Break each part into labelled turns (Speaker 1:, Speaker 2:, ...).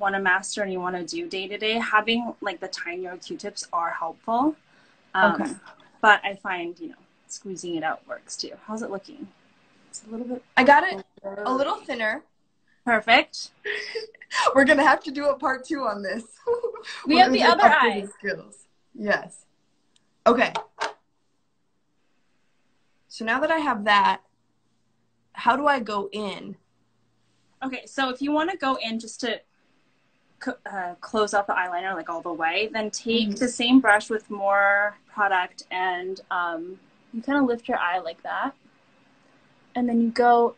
Speaker 1: want to master and you want to do day to day, having like the tinier Q-tips are helpful.
Speaker 2: Okay.
Speaker 1: But I find, you know, squeezing it out works too. How's it looking? It's a little bit.
Speaker 2: I got it a little thinner.
Speaker 1: Perfect.
Speaker 2: We're going to have to do a part 2 on this.
Speaker 1: We have the other eye.
Speaker 2: Skills. Yes. Okay. So now that I have that, how do I go in?
Speaker 1: Okay, so if you want to go in just to close out the eyeliner like all the way, then take the same brush with more product and you kind of lift your eye like that. And then you go,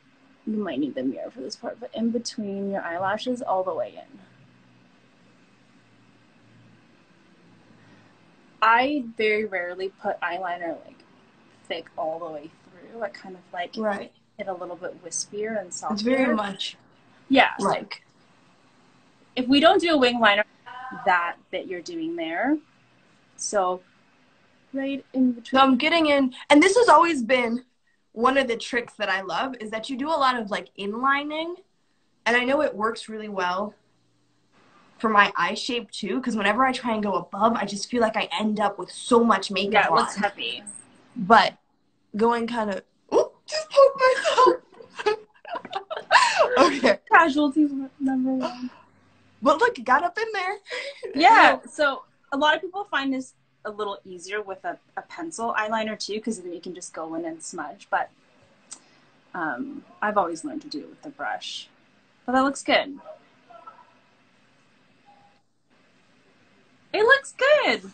Speaker 1: you might need the mirror for this part, but in between your eyelashes all the way in. I very rarely put eyeliner like thick all the way through. I kind of like it a little bit wispier and softer.
Speaker 2: It's very much
Speaker 1: like if we don't do a wing liner, that bit you're doing there. So right in between.
Speaker 2: So I'm getting in, and this has always been one of the tricks that I love, is that you do a lot of like inlining, and I know it works really well for my eye shape too, because whenever I try and go above, I just feel like I end up with so much makeup
Speaker 1: Yeah, it
Speaker 2: on.
Speaker 1: looks heavy.
Speaker 2: But going kind of, just poke myself. Okay.
Speaker 1: Casualties number 1.
Speaker 2: But look, it got up in there.
Speaker 1: Yeah, so a lot of people find this a little easier with a pencil eyeliner too, because then you can just go in and smudge. But I've always learned to do it with the brush. But that looks good. It looks good.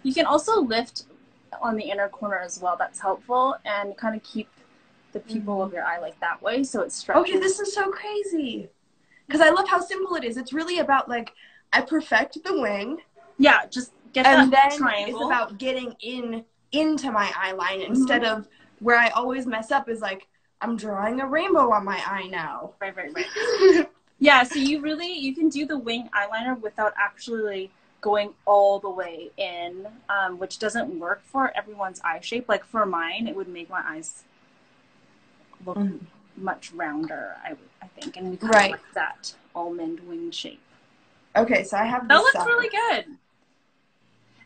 Speaker 1: You can also lift on the inner corner as well. That's helpful, and kind of keep the pupil of your eye like that way, so it stretches.
Speaker 2: Okay, this is so crazy. Because I love how simple it is. It's really about, like, I perfect the wing.
Speaker 1: Yeah, just get
Speaker 2: that
Speaker 1: triangle.
Speaker 2: And then it's about getting into my eye line instead of where I always mess up is, like, I'm drawing a rainbow on my eye now.
Speaker 1: Right. Yeah, so you can do the wing eyeliner without actually going all the way in, which doesn't work for everyone's eye shape. Like for mine, it would make my eyes look much rounder, I think, and we kind of like that almond wing shape.
Speaker 2: Okay, so I have
Speaker 1: that looks really good.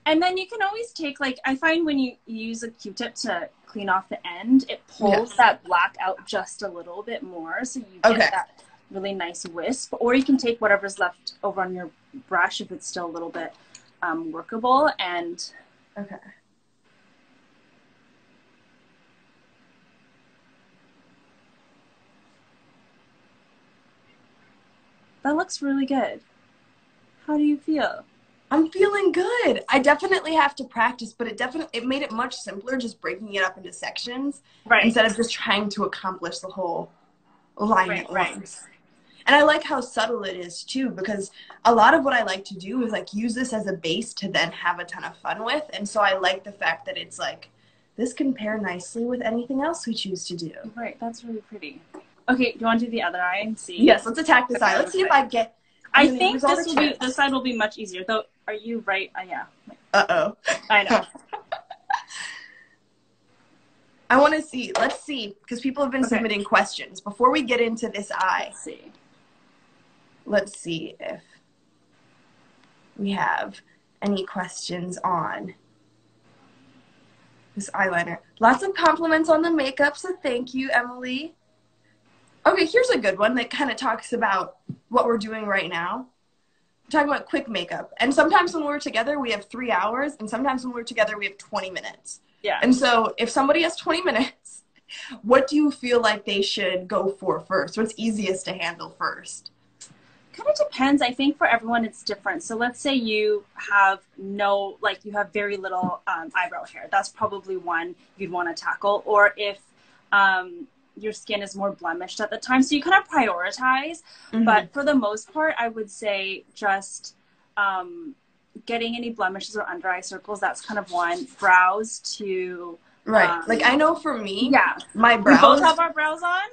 Speaker 1: And then you can always take, like, I find when you use a Q-tip to clean off the end, it pulls that black out just a little bit more, so you get that really nice wisp. Or you can take whatever's left over on your brush if it's still a little bit workable, and that looks really good. How do you feel?
Speaker 2: I'm feeling good. I definitely have to practice, but it made it much simpler just breaking it up into sections instead of just trying to accomplish the whole line at once. And I like how subtle it is too, because a lot of what I like to do is like use this as a base to then have a ton of fun with. And so I like the fact that it's like, this can pair nicely with anything else we choose to do.
Speaker 1: Right, that's really pretty. Okay, do you want to do the other eye and see?
Speaker 2: Yes, let's attack this eye. Let's see if I get...
Speaker 1: I think this side will be much easier. Though, are you right? Yeah.
Speaker 2: Uh-oh.
Speaker 1: I know.
Speaker 2: I want to see. Let's see, because people have been submitting questions. Before we get into this eye, let's see if we have any questions on this eyeliner. Lots of compliments on the makeup, so thank you, Emily. Okay, here's a good one that kind of talks about what we're doing right now. We're talking about quick makeup. And sometimes when we're together, we have 3 hours. And sometimes when we're together, we have 20 minutes.
Speaker 1: Yeah.
Speaker 2: And so if somebody has 20 minutes, what do you feel like they should go for first? What's easiest to handle first?
Speaker 1: Kind of depends. I think for everyone it's different. So let's say you have you have very little eyebrow hair. That's probably one you'd want to tackle. Or if your skin is more blemished at the time. So you kind of prioritize. But for the most part, I would say just getting any blemishes or under eye circles, that's kind of one. Brows to...
Speaker 2: like I know for me, my
Speaker 1: brows... We both have our brows on?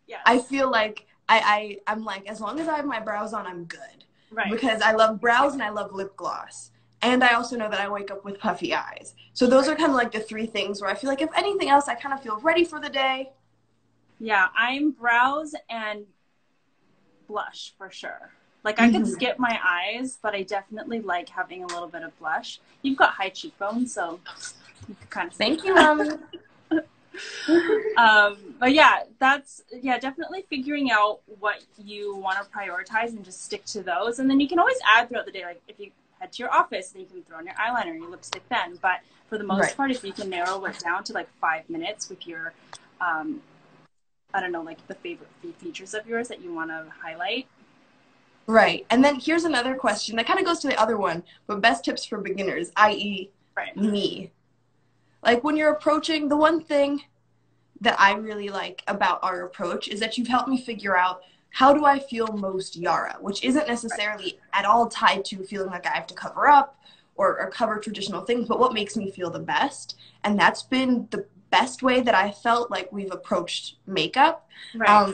Speaker 1: Yeah.
Speaker 2: I feel like I'm like, as long as I have my brows on, I'm good.
Speaker 1: Right.
Speaker 2: Because I love brows and I love lip gloss. And I also know that I wake up with puffy eyes. So those are kind of like the 3 things where I feel like if anything else, I kind of feel ready for the day.
Speaker 1: Yeah, I'm brows and blush for sure. Like I could skip my eyes, but I definitely like having a little bit of blush. You've got high cheekbones, so you could kind of
Speaker 2: Thank you, Mommy.
Speaker 1: But yeah, definitely figuring out what you want to prioritize and just stick to those. And then you can always add throughout the day. Like if you head to your office, then you can throw on your eyeliner, your lipstick then. But for the most part, if you can narrow it down to like 5 minutes with your, I don't know, like the favorite features of yours that you want to highlight.
Speaker 2: Right. And then here's another question that kind of goes to the other one, but best tips for beginners, i.e. me. Like when you're approaching, the one thing that I really like about our approach is that you've helped me figure out how do I feel most Yara, which isn't necessarily at all tied to feeling like I have to cover up or cover traditional things, but what makes me feel the best. And that's been the best way that I felt like we've approached makeup.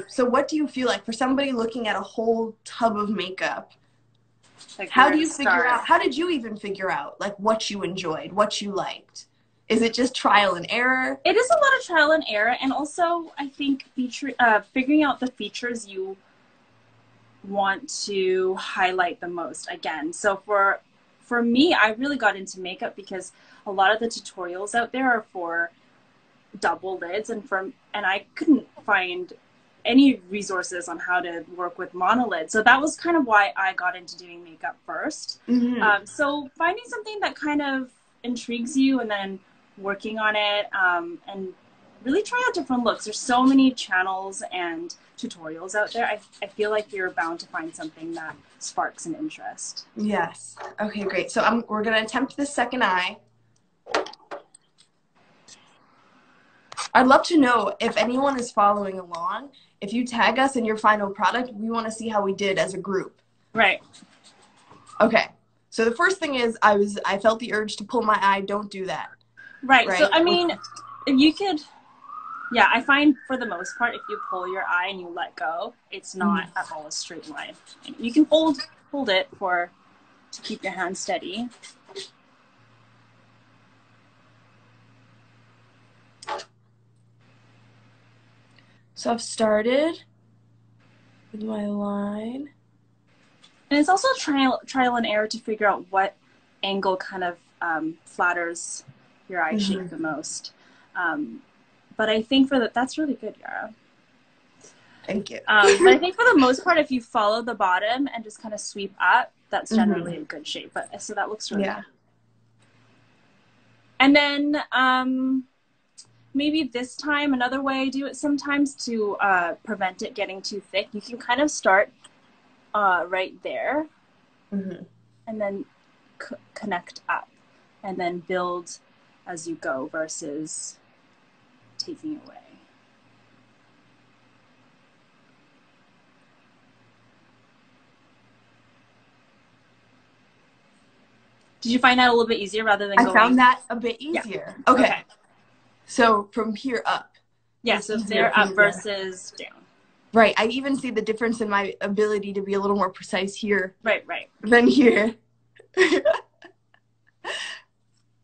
Speaker 2: So what do you feel like for somebody looking at a whole tub of makeup? Like how do you figure out, how did you even figure out like what you enjoyed, what you liked? Is it just trial and error?
Speaker 1: It is a lot of trial and error. And also I think figuring out the features you want to highlight the most again. So for me, I really got into makeup because a lot of the tutorials out there are for double lids, and I couldn't find any resources on how to work with monolid. So that was kind of why I got into doing makeup first. So finding something that kind of intrigues you and then working on it, and really try out different looks. There's so many channels and tutorials out there. I feel like you're bound to find something that sparks an interest.
Speaker 2: Yes. Okay, great. So we're going to attempt the second eye. I'd love to know if anyone is following along. If you tag us in your final product, we want to see how we did as a group.
Speaker 1: Right.
Speaker 2: Okay. So the first thing is I felt the urge to pull my eye. Don't do that.
Speaker 1: Right. So, I mean, if you could, yeah, I find for the most part, if you pull your eye and you let go, it's not at all a straight line. You can hold it to keep your hand steady.
Speaker 2: So I've started with my line.
Speaker 1: And it's also trial and error to figure out what angle kind of flatters your eye shape the most. But I think that's really good, Yara.
Speaker 2: Thank you.
Speaker 1: But I think for the most part, if you follow the bottom and just kind of sweep up, that's generally a good shape. But so that looks really good. And then maybe this time, another way I do it sometimes to prevent it getting too thick, you can kind of start right there and then connect up and then build as you go versus taking away. Did you find that a little bit easier rather than going?
Speaker 2: I found that a bit easier. Yeah. Okay. So from here up.
Speaker 1: Yeah, so there up versus down.
Speaker 2: Right. I even see the difference in my ability to be a little more precise here.
Speaker 1: Right.
Speaker 2: Than here.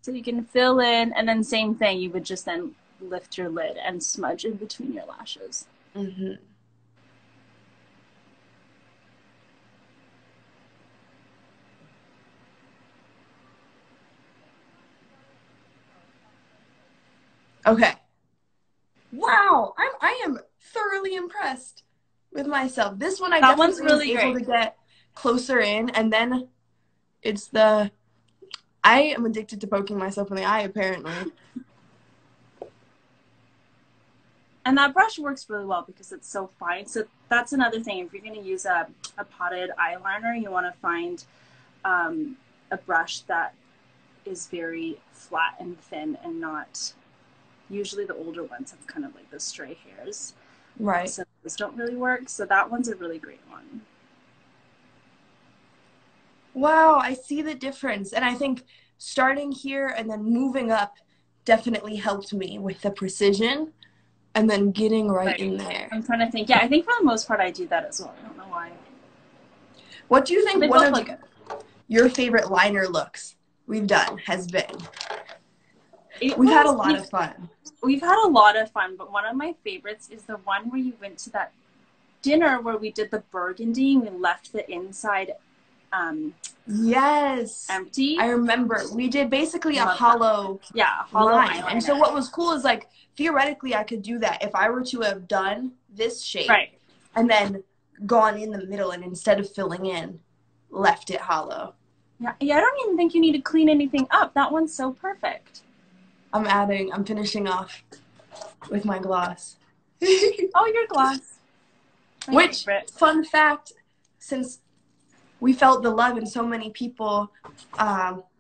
Speaker 1: So you can fill in, and then same thing. You would just then lift your lid and smudge in between your lashes.
Speaker 2: Okay. Wow, I am thoroughly impressed with myself. This one that one's really able to get closer in, and then it's I am addicted to poking myself in the eye apparently.
Speaker 1: And that brush works really well because it's so fine. So that's another thing. If you're going to use a potted eyeliner, you want to find a brush that is very flat and thin and not. Usually the older ones have kind of like the stray hairs.
Speaker 2: Right.
Speaker 1: So those don't really work. So that one's a really great one.
Speaker 2: Wow, I see the difference. And I think starting here and then moving up definitely helped me with the precision and then getting right in there.
Speaker 1: I'm trying to think. Yeah, I think for the most part I do that as well. I don't know why.
Speaker 2: What do you think one of your favorite liner looks we've done has been? We've had a lot of fun.
Speaker 1: We've had a lot of fun, but one of my favorites is the one where you went to that dinner where we did the burgundy and we left the inside
Speaker 2: yes,
Speaker 1: empty.
Speaker 2: I remember. We did basically a hollow line.
Speaker 1: eyeliner.
Speaker 2: And so what was cool is, like, theoretically I could do that if I were to have done this shape and then gone in the middle and instead of filling in, left it hollow.
Speaker 1: Yeah, I don't even think you need to clean anything up. That one's so perfect.
Speaker 2: I'm finishing off with my gloss.
Speaker 1: Oh, your gloss.
Speaker 2: Which, fun fact, since we felt the love and so many people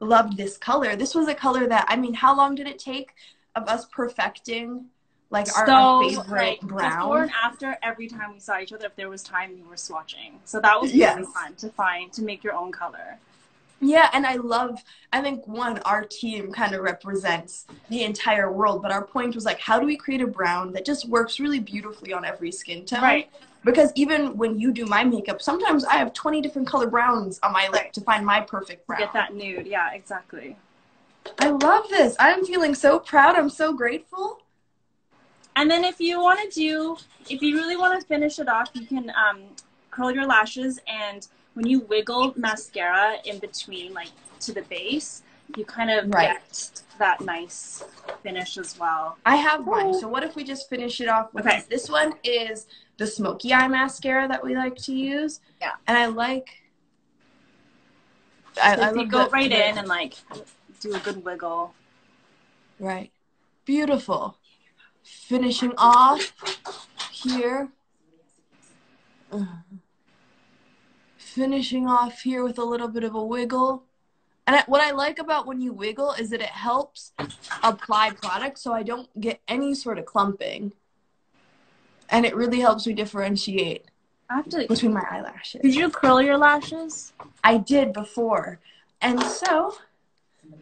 Speaker 2: loved this color, this was a color that, I mean, how long did it take of us perfecting, like, our favorite brown?
Speaker 1: Before and after, every time we saw each other, if there was time, we were swatching. So that was really fun to make your own color.
Speaker 2: Yeah, and I think, our team kind of represents the entire world, but our point was, like, how do we create a brown that just works really beautifully on every skin tone? Right. Because even when you do my makeup, sometimes I have 20 different color browns on my lip to find my perfect brown.
Speaker 1: Get that nude. Yeah, exactly.
Speaker 2: I love this. I'm feeling so proud. I'm so grateful.
Speaker 1: And then if you really want to finish it off, you can curl your lashes, and when you wiggle mascara in between, like, to the base, you kind of get that nice finish as well.
Speaker 2: I have one. So what if we just finish it off with this one is the smoky eye mascara that we like to use. Yeah. And I like...
Speaker 1: I love go right in and, like, do a good wiggle.
Speaker 2: Right. Beautiful. Finishing off here. Finishing off here with a little bit of a wiggle. And what I like about when you wiggle is that it helps apply product so I don't get any sort of clumping. And it really helps me differentiate between my eyelashes.
Speaker 1: Did you curl your lashes?
Speaker 2: I did before. And so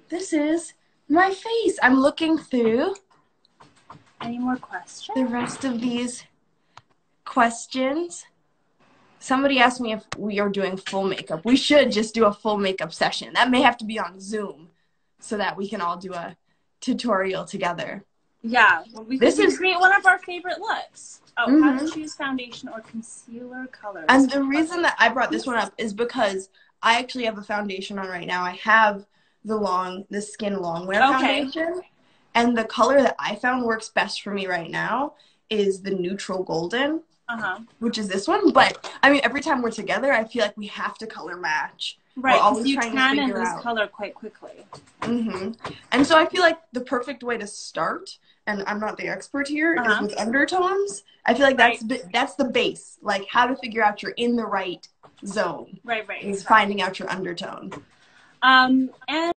Speaker 2: this is my face. I'm looking through.
Speaker 1: Any more questions?
Speaker 2: The rest of these questions. Somebody asked me if we are doing full makeup. We should just do a full makeup session. That may have to be on Zoom so that we can all do a tutorial together.
Speaker 1: Yeah, well, we could create one of our favorite looks. Oh, how to choose foundation or concealer colors.
Speaker 2: And the reason that I brought this one up is because I actually have a foundation on right now. I have the Skin Longwear foundation. And the color that I found works best for me right now is the neutral golden. Which is this one, but I mean, every time we're together, I feel like we have to color match.
Speaker 1: Right, because you can and lose color quite quickly.
Speaker 2: And so I feel like the perfect way to start, and I'm not the expert here, is with undertones. I feel like that's the base, like how to figure out you're in the right zone.
Speaker 1: Right.
Speaker 2: Is finding out your undertone.
Speaker 1: And